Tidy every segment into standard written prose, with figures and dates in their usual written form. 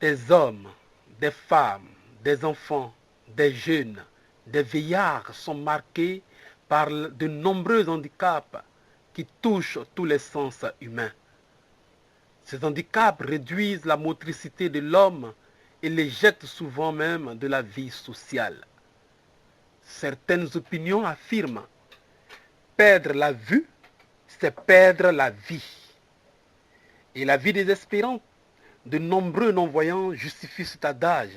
Des hommes, des femmes, des enfants, des jeunes, des vieillards sont marqués par de nombreux handicaps qui touchent tous les sens humains. Ces handicaps réduisent la motricité de l'homme et les jettent souvent même de la vie sociale. Certaines opinions affirment perdre la vue, c'est perdre la vie. Et la vie désespérante de nombreux non-voyants justifie cet adage,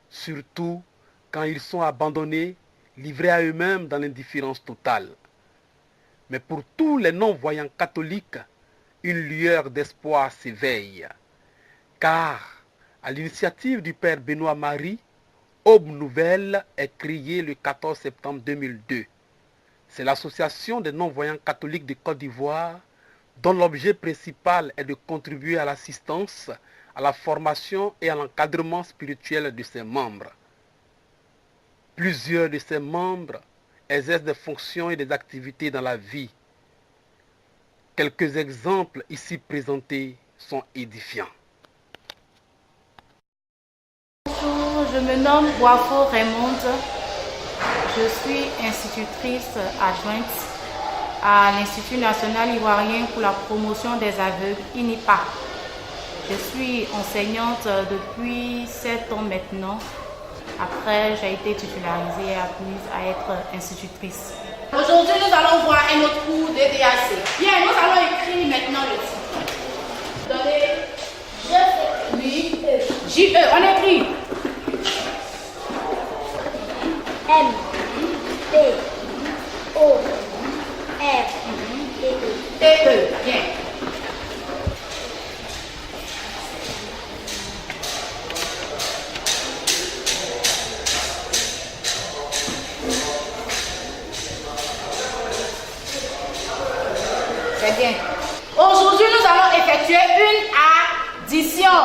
surtout quand ils sont abandonnés, livrés à eux-mêmes dans l'indifférence totale. Mais pour tous les non-voyants catholiques, une lueur d'espoir s'éveille. Car, à l'initiative du Père Benoît-Marie, Aube Nouvelle est créée le 14 septembre 2002. C'est l'association des non-voyants catholiques de Côte d'Ivoire dont l'objet principal est de contribuer à l'assistance, à la formation et à l'encadrement spirituel de ses membres. Plusieurs de ses membres exercent des fonctions et des activités dans la vie. Quelques exemples ici présentés sont édifiants. Bonjour, je me nomme Boifo Raymonde. Je suis institutrice adjointe à l'Institut national ivoirien pour la promotion des aveugles, INIPA. Je suis enseignante depuis 7 ans maintenant. Après, j'ai été titularisée et admise à être institutrice. Aujourd'hui, nous allons voir un autre cours de DAC. Bien, nous allons écrire maintenant le titre. Donnez J-E. On écrit M, P, O, R, T, T-E. Bien. C'est bien. Aujourd'hui, nous allons effectuer une addition.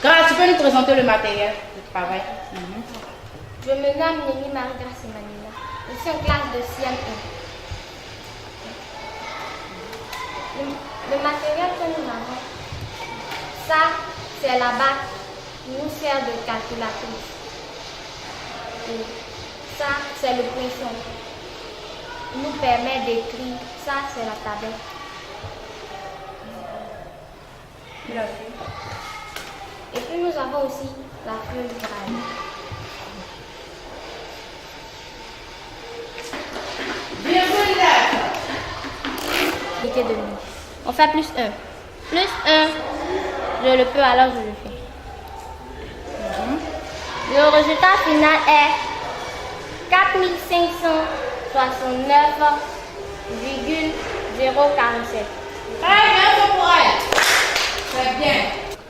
Grâce, tu peux nous présenter le matériel de travail. Je me nomme Némi Marie-Grace Emmanuela. Je suis en classe de CM1. Le matériel que nous avons, ça, c'est la bague qui nous sert de calculatrice. Et ça, c'est le poinçon. Il nous permet d'écrire. Ça, c'est la tablette. Et puis nous avons aussi la feuille de braille. On fait plus 1. Plus 1, je le peux, alors je le fais. Le résultat final est 4569,047. Très bien, pour elle. Très bien.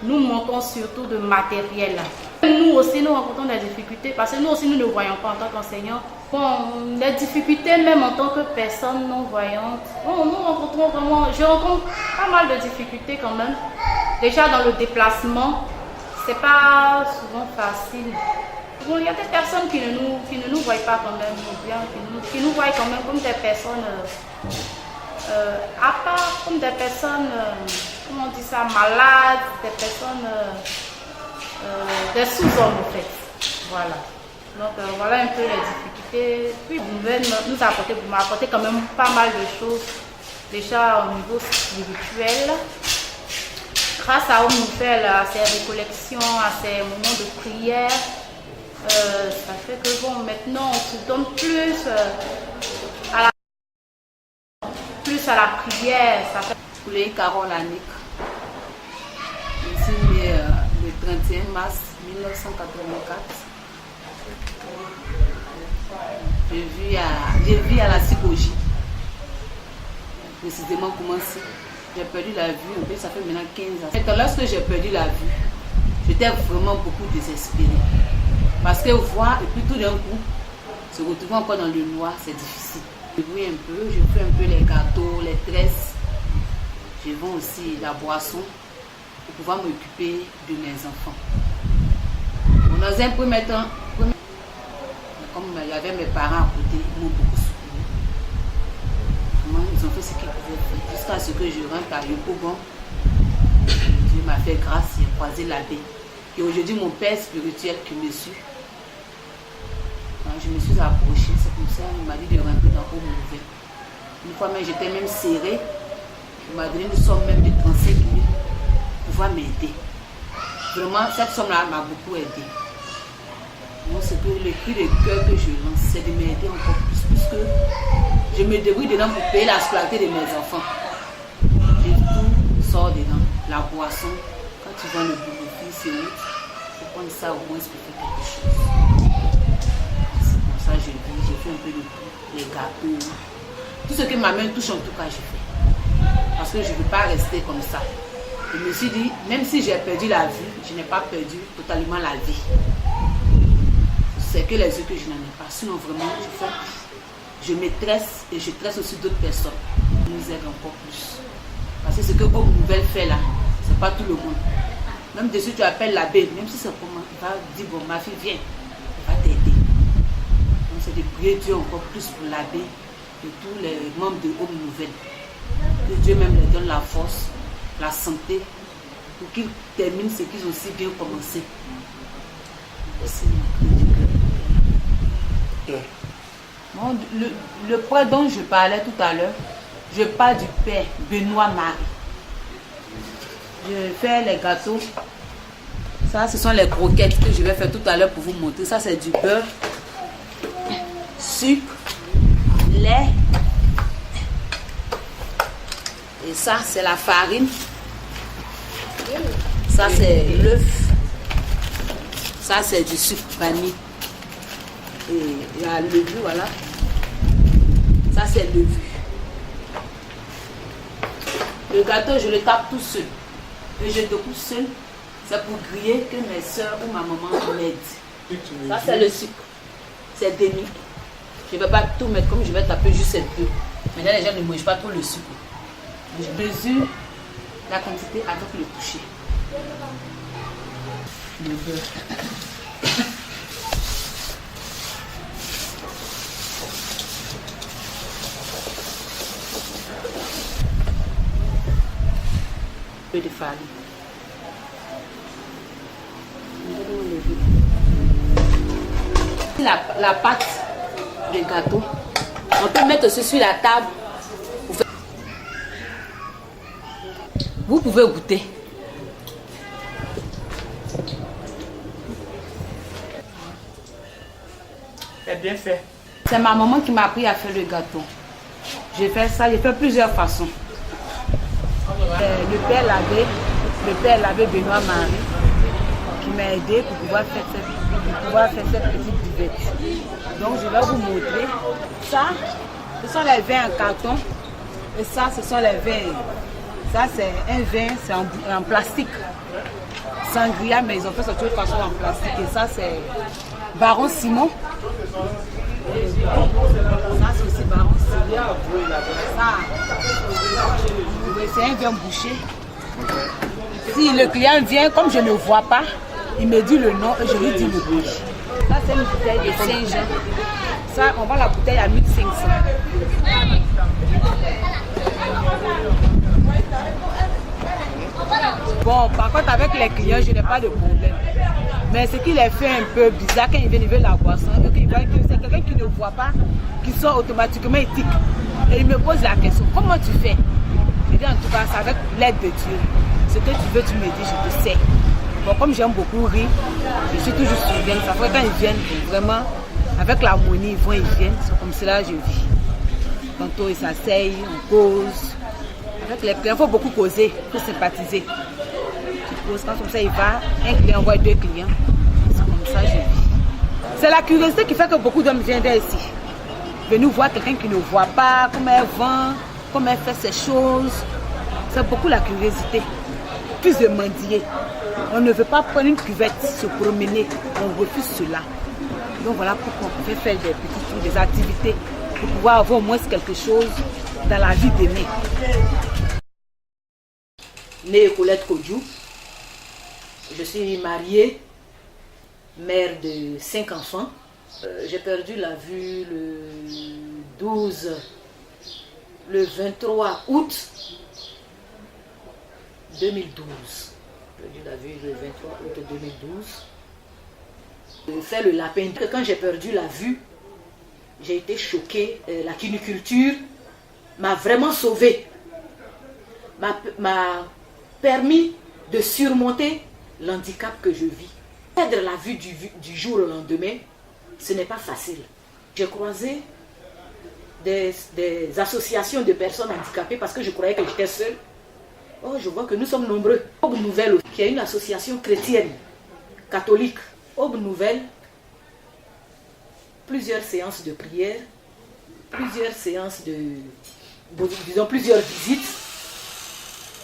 Nous manquons surtout de matériel. Nous aussi, nous rencontrons des difficultés parce que nous aussi, nous ne voyons pas en tant qu'enseignants. Bon, des difficultés même en tant que personne non-voyante. Bon, nous rencontrons vraiment, je rencontre pas mal de difficultés quand même. Déjà dans le déplacement, c'est pas souvent facile. Bon, il y a des personnes qui ne nous voient pas quand même, ou bien qui nous voient quand même comme des personnes, à part comme des personnes, comment on dit ça, malades, des personnes, des sous-hommes en fait. Voilà. Donc voilà un peu les difficultés. Puis vous m'avez apporté quand même pas mal de choses, déjà au niveau spirituel. Grâce à Homme Nouvelle, à ses récollections, à ses moments de prière, ça fait que bon, maintenant on se donne plus à la prière. Ça fait... Poulet Carole Annick. Je suis née le 31 mars 1984. Je vis à la Sibogie. Précisément comment c'est. J'ai perdu la vue, un peu, ça fait maintenant 15 ans. Et lorsque j'ai perdu la vue, j'étais vraiment beaucoup désespérée. Parce que voir et puis tout d'un coup, se retrouver encore dans le noir, c'est difficile. Je brouille un peu, je fais un peu les gâteaux, les tresses. Je vends aussi la boisson pour pouvoir m'occuper de mes enfants. Dans un premier temps, comme il y avait mes parents à côté, ils m'ont beaucoup soutenu. Ils ont fait ce qu'ils pouvaient faire. Jusqu'à ce que je rentre à Yopougon, Dieu m'a fait grâce, j'ai croisé l'abbé. Et aujourd'hui, mon père spirituel qui me suit, quand je me suis approchée, c'est comme ça, il m'a dit de rentrer dans Homme Nouvelle. Une fois même, j'étais même serrée. Il m'a donné une somme même de 35 000 pour pouvoir m'aider. Vraiment, cette somme-là m'a beaucoup aidé. Donc, c'est que le cri de cœur que je lance, c'est de m'aider encore plus, puisque je me débrouille dedans pour payer la scolarité de mes enfants. Et tout sort dedans. La boisson, quand tu vois le boulot, c'est où, il faut prendre ça au moins pour faire quelque chose. C'est comme ça que je vis, j'ai fait un peu de tout, les gâteaux. Tout ce que ma main touche, en tout cas, j'ai fait. Parce que je ne veux pas rester comme ça. Je me suis dit, même si j'ai perdu la vue, je n'ai pas perdu totalement la vie. C'est que les yeux que je n'en ai pas. Sinon, vraiment, je me tresse et je tresse aussi d'autres personnes. Ils nous aident encore plus. Parce que ce que Homme Nouvelle fait là, ce n'est pas tout le monde. Même dessus, tu appelles l'abbé, même si c'est comment, il va dire, bon, ma fille, viens, il va t'aider. Donc, c'est de prier Dieu encore plus pour l'abbé et tous les membres de Homme Nouvelle. Que Dieu même leur donne la force, la santé, pour qu'ils terminent ce qu'ils ont si bien commencé. Merci. Bon, le prêtre dont je parlais tout à l'heure, je parle du père Benoît Marie. Je fais les gâteaux. Ça, ce sont les croquettes que je vais faire tout à l'heure pour vous montrer. Ça, c'est du beurre, sucre, lait. Et ça, c'est la farine. Ça, c'est l'œuf. Ça, c'est du sucre vanille. Et il y a le levure, voilà. Ça, c'est le levure. Le gâteau, je le tape tout seul. Et je découpe seul. C'est pour griller que mes soeurs ou ma maman m'aident. Ça, c'est le sucre. C'est demi. Je ne vais pas tout mettre comme je vais taper juste cette peu. Maintenant, les gens ne mangent pas trop le sucre. Je mesure la quantité avec le toucher. Le beurre. Un peu de farine. La pâte de gâteau, on peut mettre aussi sur la table. Vous pouvez goûter. C'est bien fait. C'est ma maman qui m'a appris à faire le gâteau. J'ai fait ça, j'ai fait plusieurs façons. Le père l'abbé Benoît Marie qui m'a aidé pour pouvoir faire cette petite buvette. Donc je vais vous montrer. Ça, ce sont les vins en carton. Et ça, ce sont les vins. Ça, c'est un vin, c'est en plastique. Sangria, mais ils ont fait cette autre façon en plastique. Et ça, c'est Baron Simon. Ça, c'est aussi Baron Simon. Ça, c'est un vin bouché. Si le client vient, comme je ne vois pas, il me dit le nom et je lui dis le prix. Ça, c'est une bouteille de Saint-Jean. Ça, on vend la bouteille à 1500. Bon, par contre, avec les clients, je n'ai pas de problème. Mais ce qui les fait un peu bizarre, quand ils viennent, ils veulent la boisson, c'est quelqu'un qui ne voit pas, qui sont automatiquement éthiques. Et ils me posent la question, comment tu fais? Je dis en tout cas, c'est avec l'aide de Dieu. Ce que tu veux, tu me dis, je te sais. Bon, comme j'aime beaucoup rire, je suis toujours souriante. Ça fait quand ils viennent, vraiment, avec l'harmonie, ils vont, ils viennent. C'est comme cela que je vis. Tantôt, ils s'asseyent, on cause. Avec les clients, il faut beaucoup causer, il faut sympathiser. Tu poses, quand comme ça, il va, un client envoie deux clients. C'est comme ça que je vis. C'est la curiosité qui fait que beaucoup d'hommes viennent ici. Venir voir quelqu'un qui ne voit pas, comment elle vend, comment elle fait ses choses. C'est beaucoup la curiosité. Plus de mendier. On ne veut pas prendre une cuvette, se promener. On refuse cela. Donc voilà pourquoi on peut faire des petits trucs, des activités pour pouvoir avoir au moins quelque chose dans la vie d'aimer. Née Colette Kodjou. Je suis mariée, mère de 5 enfants. J'ai perdu la vue le 23 août 2012. perdu la vue le 23 août 2012. Je fais le lapin. Quand j'ai perdu la vue, j'ai été choquée. La cuniculture m'a vraiment sauvée. M'a permis de surmonter l'handicap que je vis. Perdre la vue du jour au lendemain, ce n'est pas facile. J'ai croisé des associations de personnes handicapées parce que je croyais que j'étais seule. Oh, je vois que nous sommes nombreux. Aube Nouvelle, qui est une association chrétienne, catholique. Aube Nouvelle, plusieurs séances de prière, plusieurs séances disons plusieurs visites.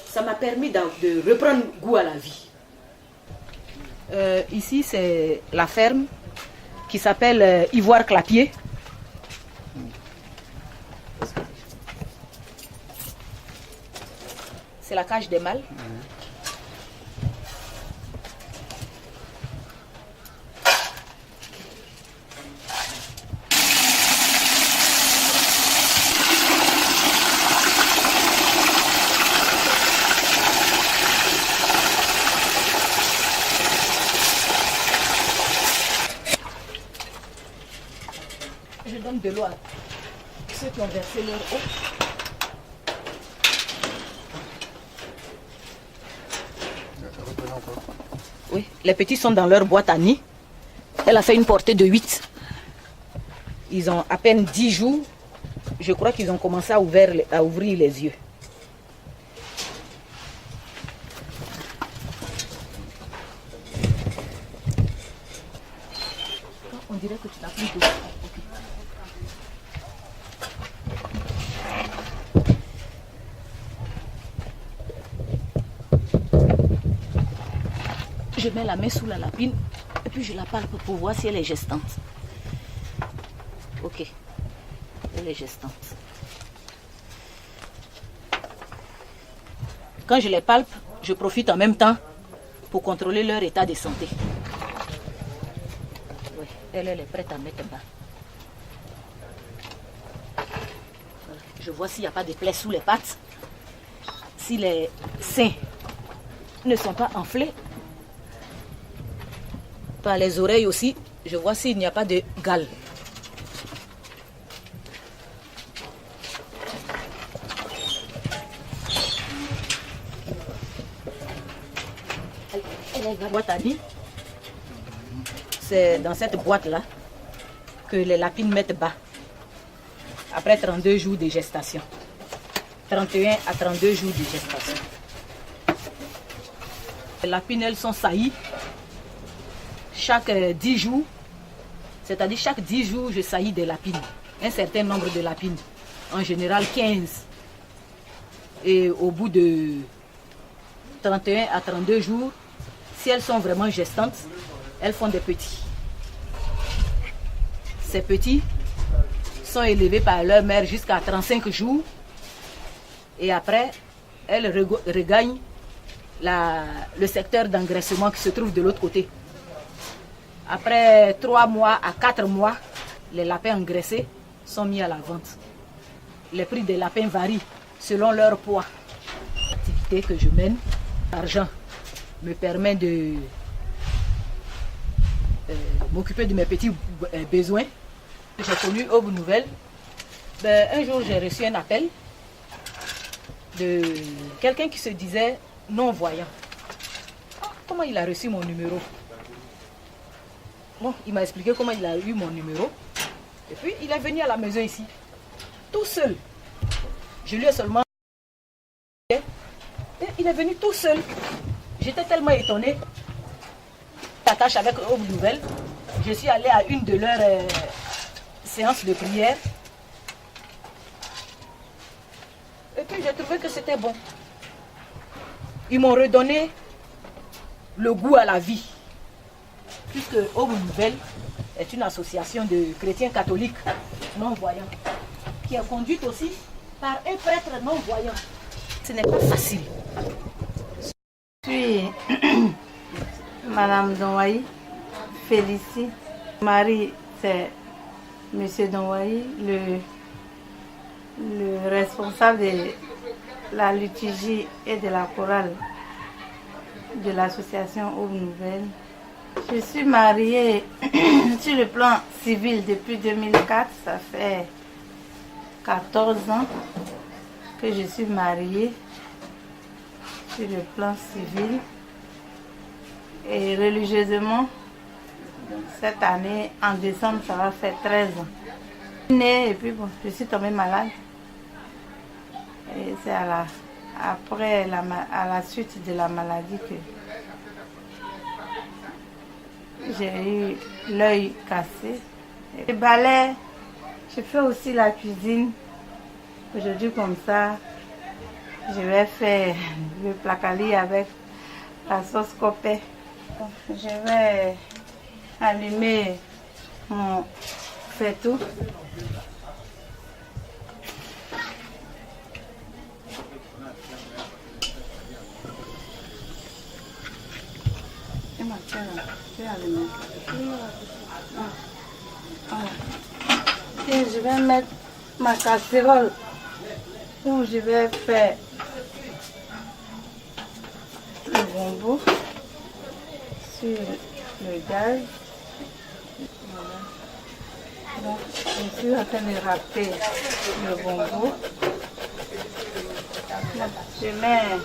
Ça m'a permis de reprendre goût à la vie. Ici, c'est la ferme qui s'appelle Ivoire Clapier. C'est la cage des mâles. Je donne de l'eau à ceux qui ont versé leur eau. Oui, les petits sont dans leur boîte à nid. Elle a fait une portée de 8. Ils ont à peine 10 jours. Je crois qu'ils ont commencé à ouvrir les yeux. On dirait que tu n'as plus d'eau. Je mets la main sous la lapine et puis je la palpe pour voir si elle est gestante. Ok, elle est gestante. Quand je les palpe, je profite en même temps pour contrôler leur état de santé. Oui, elle est prête à mettre bas. Voilà. Je vois s'il n'y a pas de plaies sous les pattes. Si les seins ne sont pas enflés. Par les oreilles aussi, je vois s'il n'y a pas de gale. La boîte à nid, c'est dans cette boîte-là que les lapines mettent bas. Après 32 jours de gestation. 31 à 32 jours de gestation. Les lapines, elles sont saillies. Chaque 10 jours, c'est-à-dire chaque 10 jours, je saillis des lapines. Un certain nombre de lapines. En général 15. Et au bout de 31 à 32 jours, si elles sont vraiment gestantes, elles font des petits. Ces petits sont élevés par leur mère jusqu'à 35 jours. Et après, elles regagnent le secteur d'engraissement qui se trouve de l'autre côté. Après 3 mois à 4 mois, les lapins engraissés sont mis à la vente. Les prix des lapins varient selon leur poids. L'activité que je mène, l'argent me permet de m'occuper de mes petits besoins. J'ai connu Aube Nouvelle. Un jour, j'ai reçu un appel de quelqu'un qui se disait non-voyant. Comment il a reçu mon numéro? Bon, il m'a expliqué comment il a eu mon numéro. Et puis, il est venu à la maison ici, tout seul. Je lui ai seulement... Et il est venu tout seul. J'étais tellement étonnée. J'attache avec Aube Nouvelle. Je suis allée à une de leurs séances de prière. Et puis, j'ai trouvé que c'était bon. Ils m'ont redonné le goût à la vie. Puisque Aube Nouvelle est une association de chrétiens catholiques non-voyants, qui est conduite aussi par un prêtre non-voyant. Ce n'est pas facile. Je suis Madame Donwaï, Félicie. Mari, c'est Monsieur Donwaï, le responsable de la liturgie et de la chorale de l'association Aube Nouvelle. Je suis mariée sur le plan civil depuis 2004. Ça fait 14 ans que je suis mariée sur le plan civil. Et religieusement, cette année, en décembre, ça va faire 13 ans. Je suis née et puis bon, je suis tombée malade. Et c'est à la suite de la maladie que j'ai eu l'œil cassé. Les balais, je fais aussi la cuisine. Aujourd'hui, comme ça, je vais faire le placali avec la sauce copé. Je vais allumer mon faitout. Et je vais mettre ma casserole où je vais faire le bonbon sur le gaz. Voilà. Donc, je suis en train de râper le bonbon. Je mets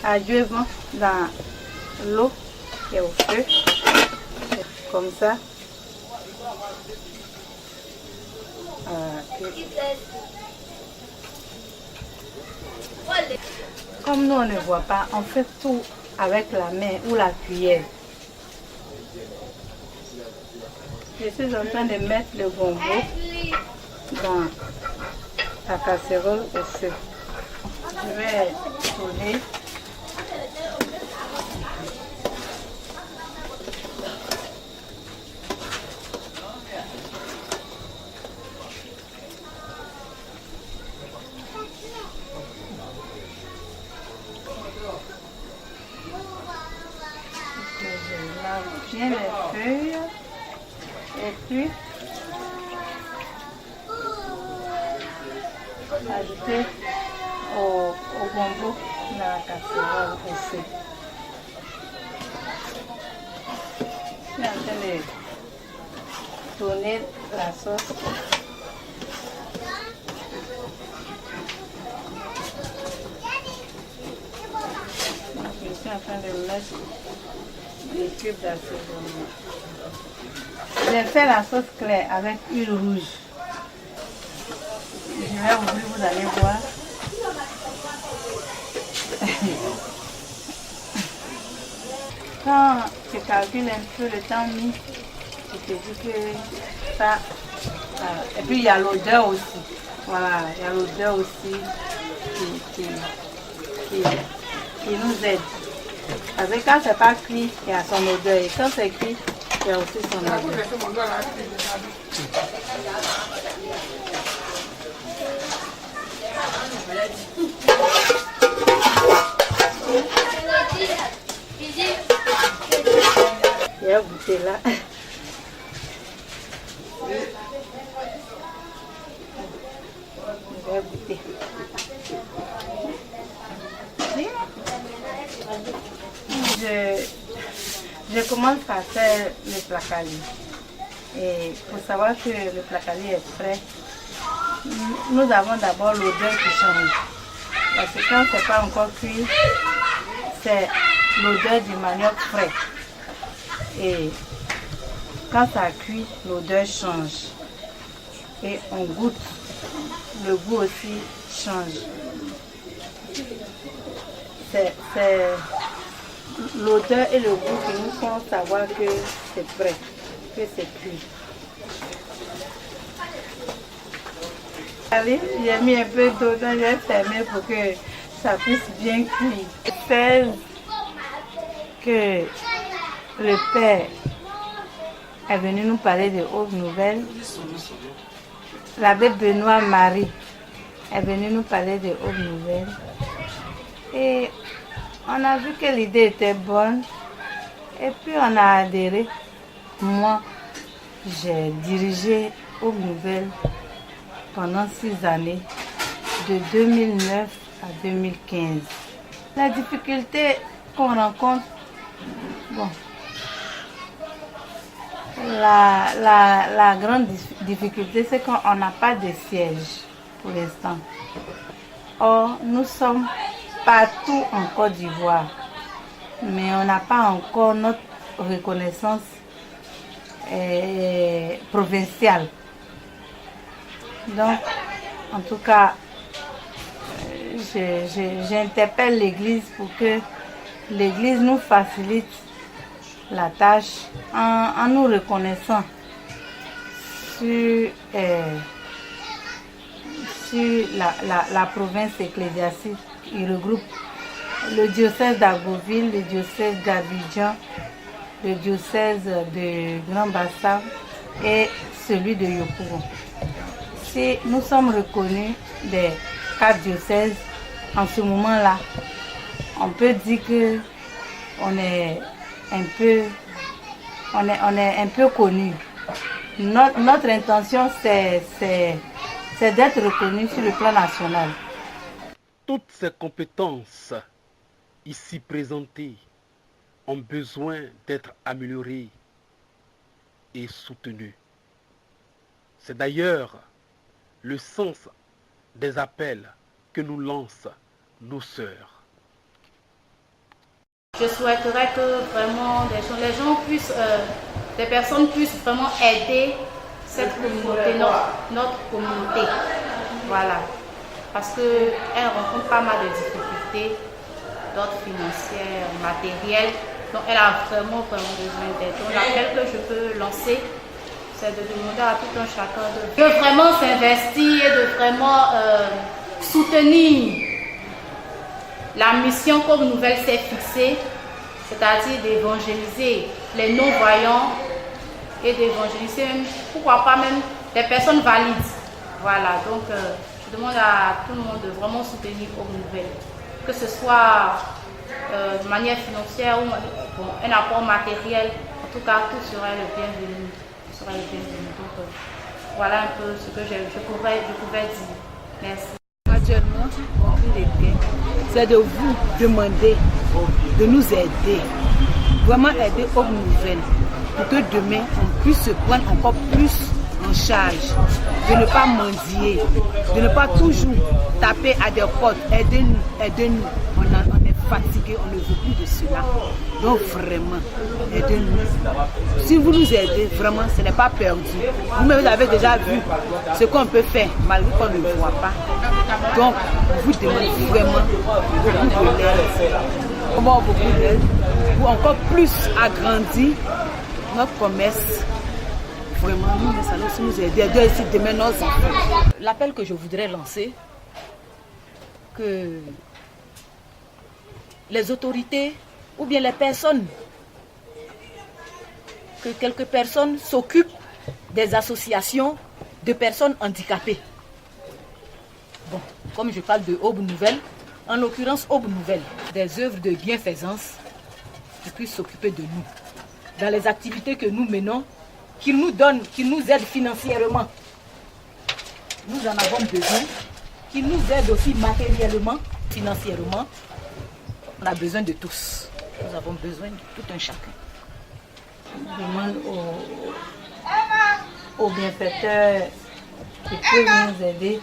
adjuvant dans l'eau et au feu, comme ça. Comme nous on ne voit pas, on fait tout avec la main ou la cuillère. Je suis en train de mettre le bonbon dans la casserole au feu. Je vais tourner. Bien les feuilles et puis ajouter au bonbon dans la casserole au feu. Je suis en train de tourner la sauce. Je suis en train de mettre des cubes d'assaisonnement. J'ai fait la sauce claire avec huile rouge. Je vais ouvrir, vous allez voir. Quand tu calcules un peu le temps mis, tu te dis que ça... Et puis il y a l'odeur aussi. Voilà, il y a l'odeur aussi qui nous aide. Parce que quand c'est pas cuit, il y a son odeur. Et quand c'est cuit, il y a aussi son odeur. Il y a goûté là. Je vais goûter. Je commence par faire le placali. Et pour savoir que le placali est frais, nous avons d'abord l'odeur qui change. Parce que quand c'est pas encore cuit, c'est l'odeur du manioc frais. Et quand ça cuit, l'odeur change. Et on goûte, le goût aussi change. C'est l'odeur et le goût qui nous font savoir que c'est prêt, que c'est cuit. Allez, j'ai mis un peu d'eau dans le fermé pour que ça puisse bien cuire. C'est que le père est venu nous parler de Aube Nouvelle. L'abbé Benoît Marie est venu nous parler de Aube Nouvelle. Et on a vu que l'idée était bonne et puis on a adhéré. Moi, j'ai dirigé Aube Nouvelle pendant 6 années, de 2009 à 2015. La difficulté qu'on rencontre, bon, la grande difficulté, c'est qu'on n'a pas de siège pour l'instant. Or, nous sommes partout en Côte d'Ivoire, mais on n'a pas encore notre reconnaissance provinciale. Donc, en tout cas, j'interpelle l'Église pour que l'Église nous facilite la tâche en nous reconnaissant sur la province ecclésiastique. Il regroupe le diocèse d'Agoville, le diocèse d'Abidjan, le diocèse de Grand-Bassam et celui de Yopougon. Si nous sommes reconnus des 4 diocèses, en ce moment-là, on peut dire que on est un peu connus. Notre intention, c'est d'être reconnus sur le plan national. Toutes ces compétences ici présentées ont besoin d'être améliorées et soutenues. C'est d'ailleurs le sens des appels que nous lancent nos sœurs. Je souhaiterais que vraiment les gens puissent, des personnes puissent vraiment aider cette communauté, notre communauté. Voilà. Parce qu'elle rencontre pas mal de difficultés, d'ordre financier, matériel. Donc elle a vraiment besoin d'aide. Donc l'appel que je peux lancer, c'est de demander à tout un chacun de vraiment s'investir et de vraiment soutenir la mission qu'Aube Nouvelle s'est fixée, c'est-à-dire d'évangéliser les non-voyants et d'évangéliser, pourquoi pas même des personnes valides. Voilà, donc je demande à tout le monde de vraiment soutenir Aube Nouvelle, que ce soit de manière financière ou un apport matériel. En tout cas, tout sera le bienvenu. Donc voilà un peu ce que je pouvais dire. Merci. Actuellement, c'est de vous demander de nous aider, vraiment aider Aube Nouvelle, pour que demain on puisse se prendre encore plus en charge, de ne pas mendier, de ne pas toujours taper à des portes, aidez-nous, aidez-nous. On est fatigué, on ne veut plus de cela. Donc vraiment, aidez-nous. Si vous nous aidez, vraiment, ce n'est pas perdu. Vous-même, vous avez déjà vu ce qu'on peut faire, malgré qu'on ne le voit pas. Donc, vous demandez vraiment beaucoup d'aide. Beaucoup d'aide pour encore plus agrandir notre commerce. Vraiment, nous allons aussi nous aider ici demain nos enfants. L'appel que je voudrais lancer, que les autorités ou bien les personnes, que quelques personnes s'occupent des associations de personnes handicapées. Bon, comme je parle de Aube Nouvelle, en l'occurrence Aube Nouvelle, des œuvres de bienfaisance qui puissent s'occuper de nous. Dans les activités que nous menons, qu'ils nous donnent, qu'ils nous aident financièrement. Nous en avons besoin. Qu'ils nous aident aussi matériellement, financièrement. On a besoin de tous. Nous avons besoin de tout un chacun. Je demande aux bienfaiteurs qui peuvent nous aider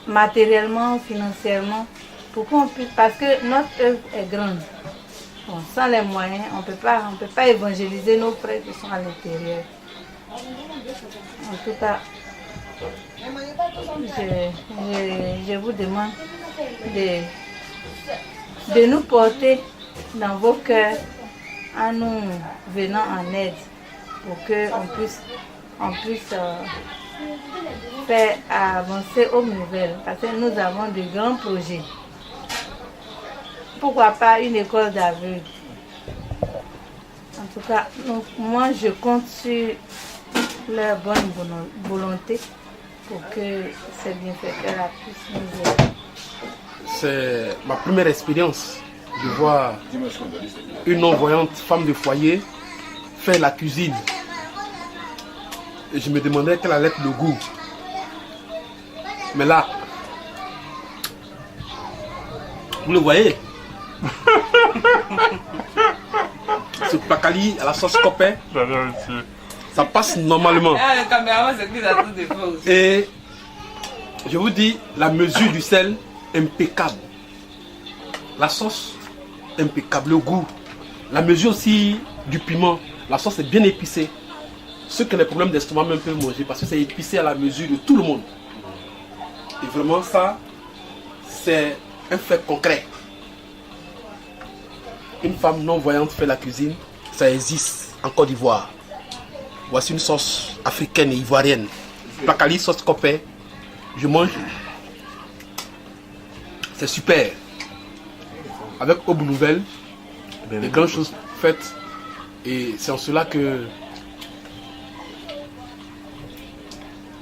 matériellement, financièrement, pour qu'on puisse, parce que notre œuvre est grande. Bon, sans les moyens, on ne peut pas évangéliser nos frères qui sont à l'intérieur. En tout cas, je vous demande de nous porter dans vos cœurs en nous venant en aide pour qu'on puisse faire avancer Aube Nouvelle, parce que nous avons de grands projets. Pourquoi pas une école d'aveugles? En tout cas, moi je compte sur leur bonne volonté pour que ces bienfaiteurs puissent nous aider. C'est ma première expérience de voir une non-voyante femme de foyer faire la cuisine. Et je me demandais quel allait être le goût. Mais là, Vous le voyez? Ce placali à la sauce copain, ça passe normalement. Ah, le caméraman c'est plus à tout défaut aussi. Et je vous dis, la mesure du sel, impeccable. La sauce, impeccable. Le goût. La mesure aussi du piment. La sauce est bien épicée. Ceux qui ont des problèmes d'estomac même peuvent manger parce que c'est épicé à la mesure de tout le monde. Et vraiment ça, c'est un fait concret. Une femme non-voyante fait la cuisine, ça existe en Côte d'Ivoire. Voici une sauce africaine et ivoirienne. Placali, sauce copain. Je mange. C'est super. Avec Aube Nouvelle, des grandes choses faites. Et c'est en cela que,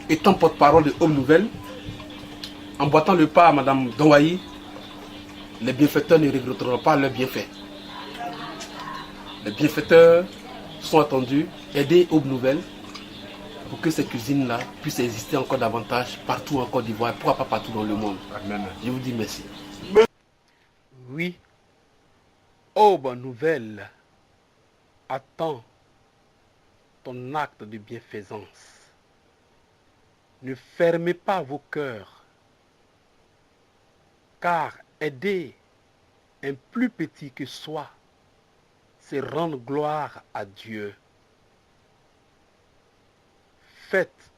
étant porte-parole de Aube Nouvelle, en boitant le pas à Madame Donwayi, les bienfaiteurs ne regretteront pas leurs bienfaits. Les bienfaiteurs sont attendus, aider Aube Nouvelle pour que cette cuisine-là puisse exister encore davantage partout en Côte d'Ivoire, pourquoi pas partout dans le monde. Amen. Je vous dis merci. Oui, Aube Nouvelle attend ton acte de bienfaisance. Ne fermez pas vos cœurs, car aider un plus petit que soi, c'est rendre gloire à Dieu. Faites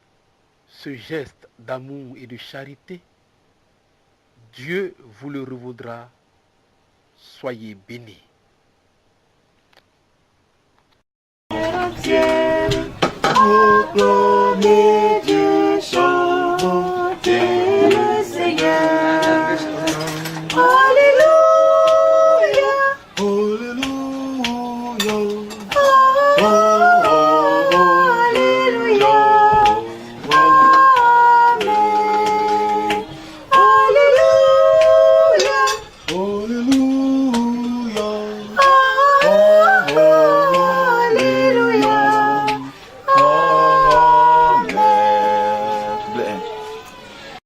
ce geste d'amour et de charité. Dieu vous le revaudra. Soyez bénis. Oh,